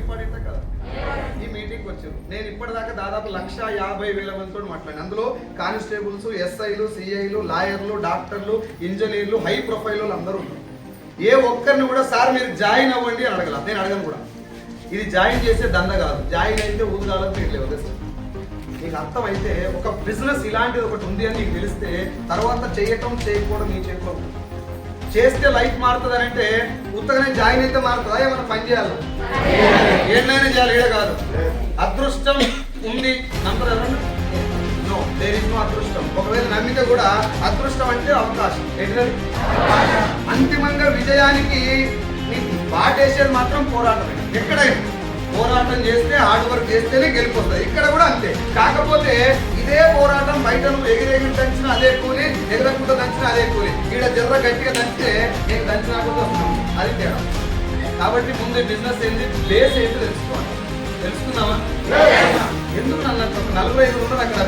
ఇంపార్టెంటా కదా? ఈ మీటింగ్కి వచ్చారు. నేను ఇప్పటిదాకా దాదాపు 150,000 మందితో మాట్లాడాను. అందులో కానిస్టేబుల్స్, ఎస్ఐలు, సిఐలు, లాయర్లు, డాక్టర్లు, ఇంజనీర్లు, హై ప్రొఫైల్ అందరూ ఉన్నారు. ఏ ఒక్కరిని కూడా సార్ మీరు జాయిన్ అవ్వండి అని అడగల. నేను అడగను కూడా. ఇది జాయిన్ చేసే దంద కాదు. జాయిన్ అయితే ఊదుగాలకు మీరు లేవు సార్. నీకు అర్థమైతే ఒక బిజినెస్ ఇలాంటిది ఒకటి ఉంది అని నీకు తెలిస్తే తర్వాత చేయటం చేయకపోవడం నీ చేతిలో ఉంటుంది. చేస్తే లైఫ్ మారుతుంది అని అంటే ఉత్తగానే జాయిన్ అయితే మారుతుందా? ఏమైనా పని చేయాలి, ఏమైనా చేయాలి. ఈడ కాదు. అదృష్టం ఉంది నమ్మరు ఎవరన్నా? నో, దేర్ ఇస్ నో అదృష్టం. ఒకవేళ నమ్మితే కూడా అదృష్టం అంటే అవకాశం. ఏంటది? అంతిమంగా విజయానికి నీకు బాటేసేది మాత్రం పోరాటమే. ఎక్కడైనా పోరాటం చేస్తే, హార్డ్ వర్క్ చేస్తేనే గెలిపోతుంది. ఇక్కడ కూడా అంతే. కాకపోతే ఇదే పోరాటం బయట నువ్వు ఎగిరెగిరి దంచినా అదే కూలి, ఎగరకుండా దంచినా అదే కూలి. ఈడ జర్ర గట్టిగా దంచితే నేను దంచినాకుండా వస్తున్నాం. అది తేడా. కాబట్టి ముందు బిజినెస్ ఏంటి, ప్లేస్ ఏంటి తెలుసుకోవాలి. తెలుసుకుందామా? ఎందుకు నన్ను 45 ఉన్నది అక్కడ